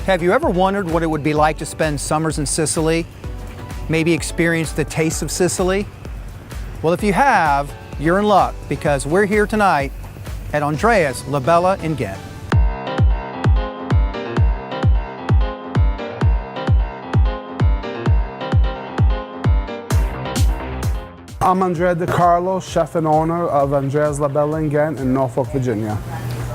Have you ever wondered what it would be like to spend summers in Sicily? Maybe experience the taste of Sicily? Well, if you have, you're in luck because we're here tonight at Andrea's La Bella in Ghent. I'm Andrea Di Carlo, chef and owner of Andrea's La Bella in Ghent in Norfolk, Virginia.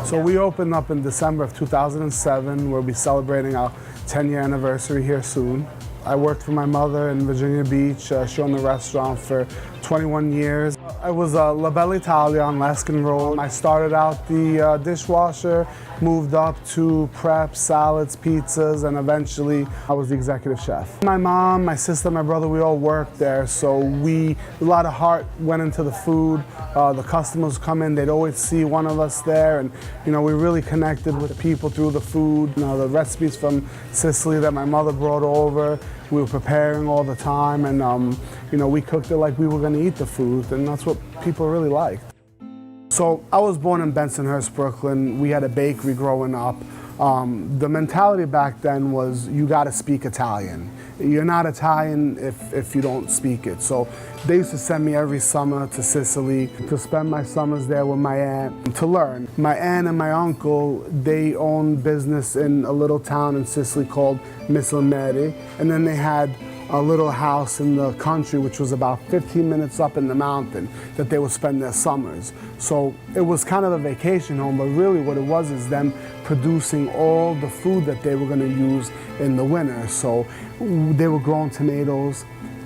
So we opened up in December of 2007. We'll be celebrating our 10-year anniversary here soon. I worked for my mother in Virginia Beach. She owned the restaurant for 21 years. I was a La Bella Italia on Laskin Road. I started out the dishwasher, moved up to prep, salads, pizzas, and eventually I was the executive chef. My mom, my sister, my brother, we all worked there, so a lot of heart went into the food. The customers come in, they'd always see one of us there, and we really connected with people through the food. The recipes from Sicily that my mother brought over, we were preparing all the time, and we cooked it like we were going to eat the food, and that's what people really liked. So I was born in Bensonhurst, Brooklyn. We had a bakery growing up. The mentality back then was you got to speak Italian. You're not Italian if you don't speak it. So they used to send me every summer to Sicily to spend my summers there with my aunt to learn. My aunt and my uncle, they owned business in a little town in Sicily called Misselmeri, and then they had a little house in the country which was about 15 minutes up in the mountain that they would spend their summers. So it was kind of a vacation home, but really what it was is them producing all the food that they were going to use in the winter. So they were growing tomatoes,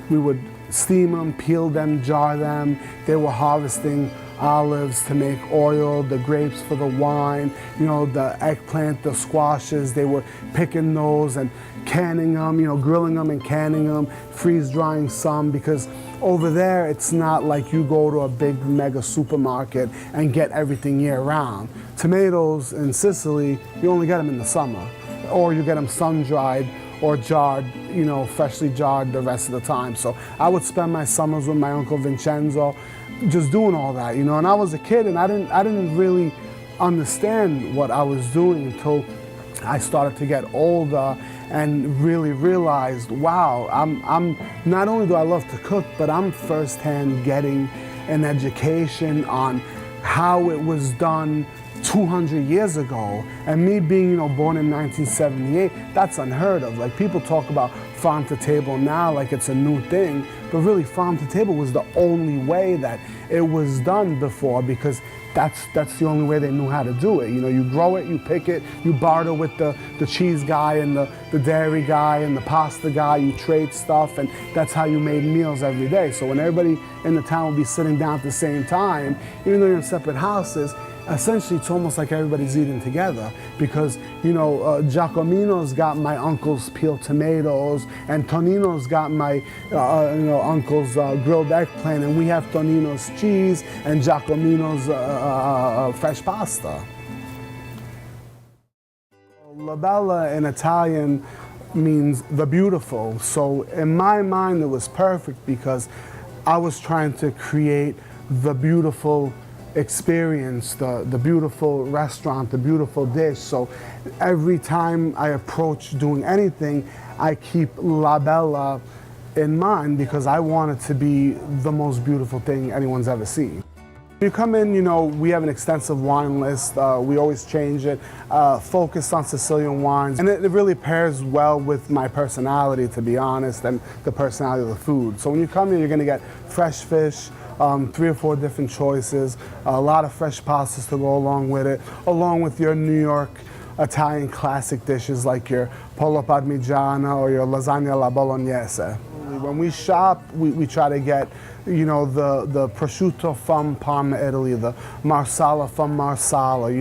we would steam them, peel them, jar them. They were harvesting olives to make oil, the grapes for the wine, the eggplant, the squashes, they were picking those and canning them, grilling them and canning them, freeze drying some, because over there it's not like you go to a big mega supermarket and get everything year round. Tomatoes in Sicily, you only get them in the summer, or you get them sun-dried or jarred, freshly jarred the rest of the time. So I would spend my summers with my Uncle Vincenzo just doing all that, and I was a kid and I didn't really understand what I was doing until I started to get older and really realized, wow, I'm not only do I love to cook, but I'm firsthand getting an education on how it was done 200 years ago. And me being, born in 1978, that's unheard of. Like, people talk about farm to table now like it's a new thing, but really farm to table was the only way that it was done before, because that's the only way they knew how to do it. You grow it, you pick it, you barter with the cheese guy and the dairy guy and the pasta guy, you trade stuff, and that's how you made meals every day. So when everybody in the town would be sitting down at the same time, even though you're in separate houses, essentially it's almost like everybody's eating together, because Giacomino's got my uncle's peeled tomatoes, and Tonino's got my uncle's grilled eggplant, and we have Tonino's cheese and Giacomino's fresh pasta. La Bella in Italian means the beautiful, so in my mind it was perfect because I was trying to create the beautiful experience, the beautiful restaurant, the beautiful dish. So every time I approach doing anything, I keep La Bella in mind because I want it to be the most beautiful thing anyone's ever seen. You come in, we have an extensive wine list. We always change it, focused on Sicilian wines. And it really pairs well with my personality, to be honest, and the personality of the food. So when you come here, you're gonna get fresh fish, 3 or 4 different choices, a lot of fresh pastas to go along with it, along with your New York Italian classic dishes like your pollo parmigiano or your lasagna alla bolognese. When we shop, we try to get, the prosciutto from Parma, Italy, the marsala from Marsala,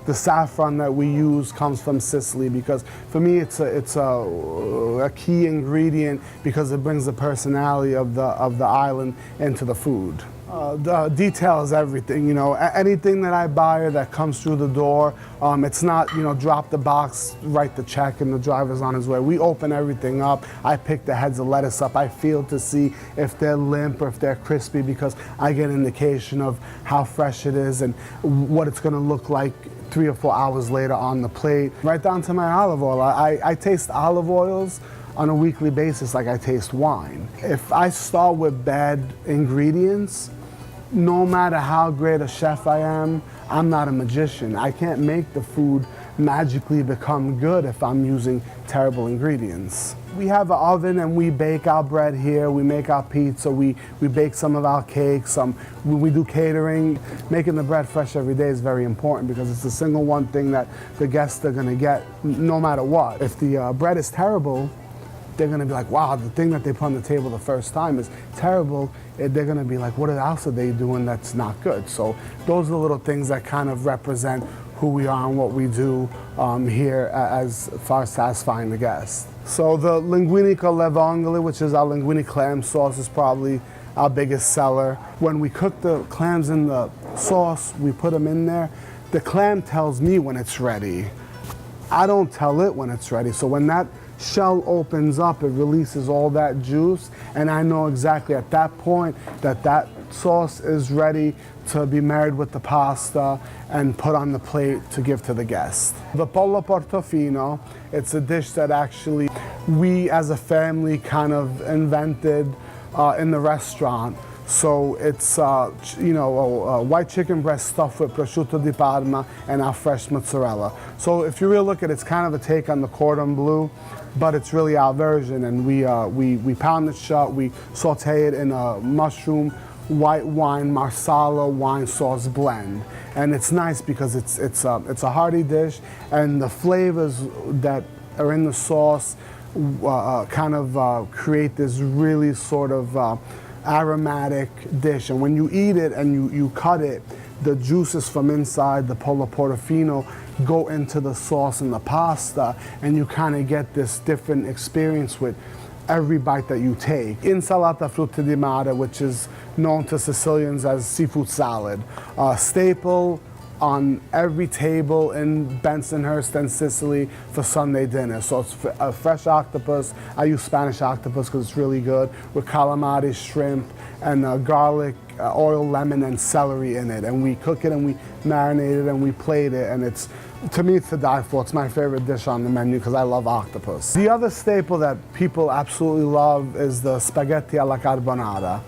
the saffron that we use comes from Sicily, because for me it's a key ingredient because it brings the personality of the island into the food. The detail is everything, anything that I buy or that comes through the door, it's not, drop the box, write the check, and the driver's on his way. We open everything up. I pick the heads of lettuce up. I feel to see if they're limp or if they're crispy, because I get an indication of how fresh it is and what it's going to look like 3 or 4 hours later on the plate, right down to my olive oil. I taste olive oils on a weekly basis like I taste wine. If I start with bad ingredients, no matter how great a chef I am, I'm not a magician. I can't make the food magically become good if I'm using terrible ingredients. We have an oven and we bake our bread here, we make our pizza, we bake some of our cakes, we do catering. Making the bread fresh every day is very important because it's the single one thing that the guests are gonna get no matter what. If the bread is terrible, they're gonna be like, wow, the thing that they put on the table the first time is terrible. They're gonna be like, what else are they doing that's not good? So those are the little things that kind of represent who we are and what we do here as far as satisfying the guests. So the linguine con le vongole, which is our linguine clam sauce, is probably our biggest seller. When we cook the clams in the sauce, we put them in there. The clam tells me when it's ready. I don't tell it when it's ready. So when that shell opens up, it releases all that juice, and I know exactly at that point that sauce is ready to be married with the pasta and put on the plate to give to the guest. The pollo portofino, it's a dish that actually we as a family kind of invented in the restaurant. So it's white chicken breast stuffed with prosciutto di Parma and our fresh mozzarella. So if you really look at it, it's kind of a take on the cordon bleu, but it's really our version. And we pound it shut, we saute it in a mushroom, white wine, marsala wine sauce blend. And it's nice because it's a hearty dish, and the flavors that are in the sauce create this really sort of aromatic dish. And when you eat it and you cut it, the juices from inside the pollo portofino go into the sauce and the pasta, and you kind of get this different experience with every bite that you take. Insalata frutti di mare, which is known to Sicilians as seafood salad, staple on every table in Bensonhurst and Sicily for Sunday dinner. So it's a fresh octopus. I use Spanish octopus because it's really good, with calamari, shrimp, and garlic, oil, lemon, and celery in it. And we cook it and we marinate it and we plate it, and to me, it's to die for. It's my favorite dish on the menu because I love octopus. The other staple that people absolutely love is the spaghetti alla carbonara.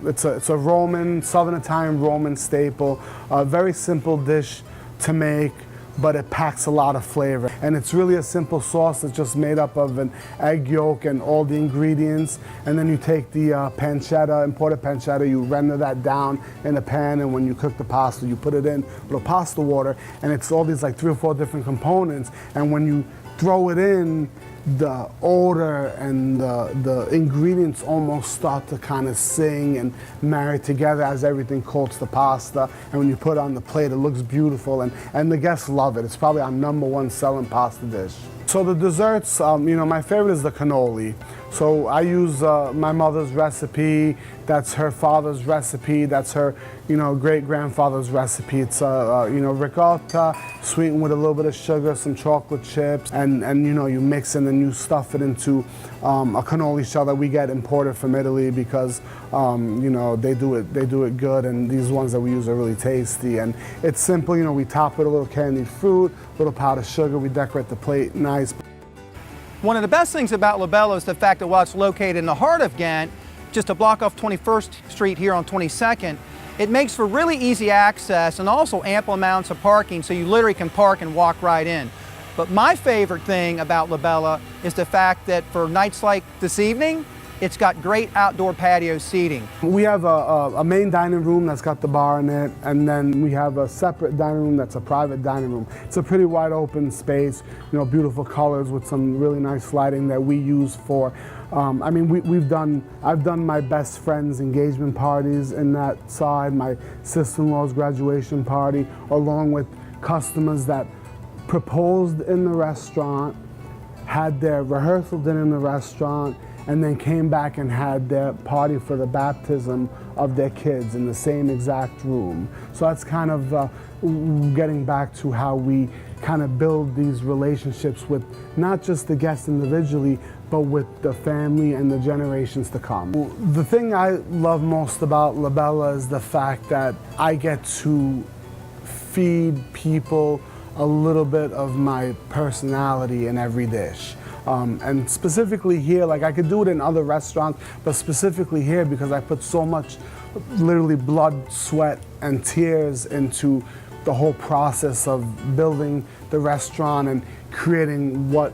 It's a Roman, Southern Italian Roman staple, a very simple dish to make, but it packs a lot of flavor. And it's really a simple sauce that's just made up of an egg yolk and all the ingredients. And then you take the pancetta, imported pancetta, you render that down in a pan, and when you cook the pasta, you put it in with pasta water, and it's all these like 3 or 4 different components. And when you throw it in, the odor and the ingredients almost start to kind of sing and marry together as everything coats the pasta. And when you put it on the plate, it looks beautiful, and the guests love it. It's probably our #1 selling pasta dish. So the desserts, my favorite is the cannoli. So I use my mother's recipe, that's her father's recipe, that's her great-grandfather's recipe. It's ricotta, sweetened with a little bit of sugar, some chocolate chips, and you mix it and you stuff it into a cannoli shell that we get imported from Italy because they do it good, and these ones that we use are really tasty. And it's simple, we top it with a little candied fruit, a little powdered sugar, we decorate the plate nice. One of the best things about La Bella is the fact that while it's located in the heart of Ghent, just a block off 21st Street here on 22nd, it makes for really easy access and also ample amounts of parking, so you literally can park and walk right in. But my favorite thing about La Bella is the fact that for nights like this evening, it's got great outdoor patio seating. We have a main dining room that's got the bar in it, and then we have a separate dining room that's a private dining room. It's a pretty wide open space, beautiful colors with some really nice lighting that we use for, I've done my best friend's engagement parties in that side, my sister-in-law's graduation party, along with customers that proposed in the restaurant, had their rehearsal dinner in the restaurant, and then came back and had their party for the baptism of their kids in the same exact room. So that's kind of getting back to how we kind of build these relationships with not just the guests individually, but with the family and the generations to come. The thing I love most about La Bella is the fact that I get to feed people a little bit of my personality in every dish. And specifically here, like I could do it in other restaurants, but specifically here because I put so much literally blood, sweat, and tears into the whole process of building the restaurant and creating what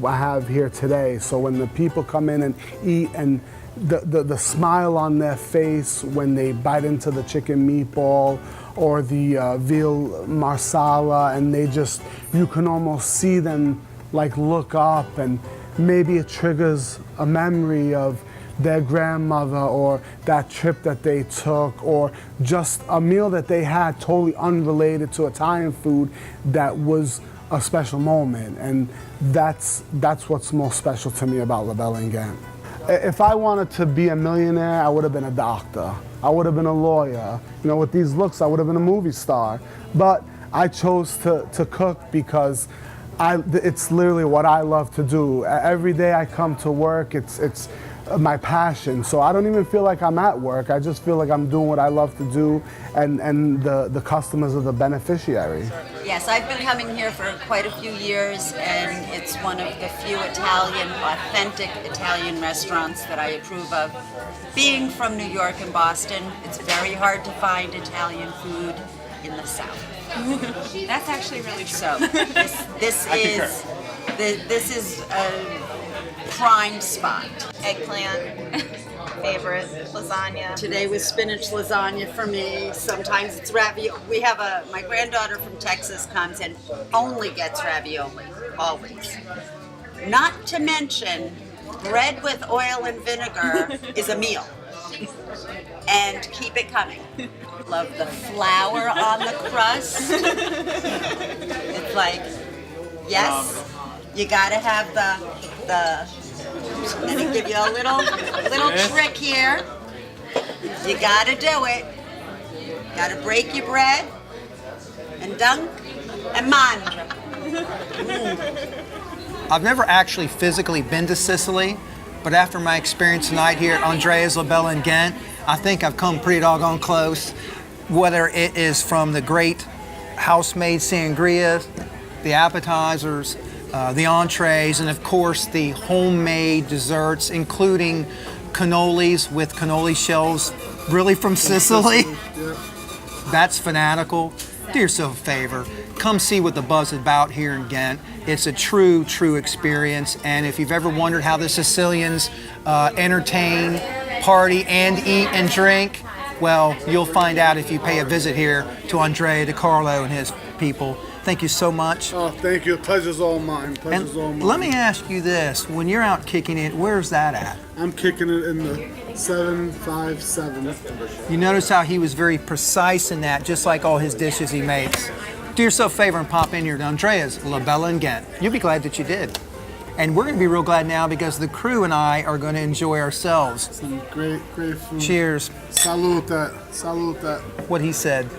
I have here today. So when the people come in and eat, and the smile on their face when they bite into the chicken meatball or the veal marsala, and they just, you can almost see them like look up, and maybe it triggers a memory of their grandmother or that trip that they took, or just a meal that they had totally unrelated to Italian food that was a special moment. And that's what's most special to me about La Bella in Ghent. If I wanted to be a millionaire, I would have been a doctor. I would have been a lawyer. You know, with these looks, I would have been a movie star. But I chose to cook because it's literally what I love to do. Every day I come to work, it's my passion. So I don't even feel like I'm at work. I just feel like I'm doing what I love to do, and the customers are the beneficiary. Yes, I've been coming here for quite a few years, and it's one of the few authentic Italian restaurants that I approve of. Being from New York and Boston, it's very hard to find Italian food in the South. That's actually really true. So this is a prime spot. Eggplant, favorite, lasagna. Today was spinach lasagna for me. Sometimes it's ravioli. We have my granddaughter from Texas comes and only gets ravioli, always. Not to mention, bread with oil and vinegar is a meal. And keep it coming. Love the flour on the crust. It's like, yes, you gotta have the. I'm gonna give you a little trick here. You gotta do it. Gotta break your bread and dunk and mangia. I've never actually physically been to Sicily, but after my experience tonight here at Andrea's La Bella in Ghent, I think I've come pretty doggone close. Whether it is from the great house-made sangria, the appetizers, the entrees, and of course the homemade desserts, including cannolis with cannoli shells, really from Sicily. That's fanatical. Do yourself a favor. Come see what the buzz is about here in Ghent. It's a true experience. And if you've ever wondered how the Sicilians entertain, party, and eat and drink, well, you'll find out if you pay a visit here to Andrea Di Carlo and his people. Thank you so much. Oh, thank you. Pleasure's all mine. Pleasure's all mine. Let me ask you this. When you're out kicking it, where's that at? I'm kicking it in the 757. You notice how he was very precise in that, just like all his dishes he makes. Do yourself a favor and pop in here to Andrea's La Bella in Ghent. You'll be glad that you did. And we're going to be real glad now because the crew and I are going to enjoy ourselves. Some great food. Cheers. Salute. What he said.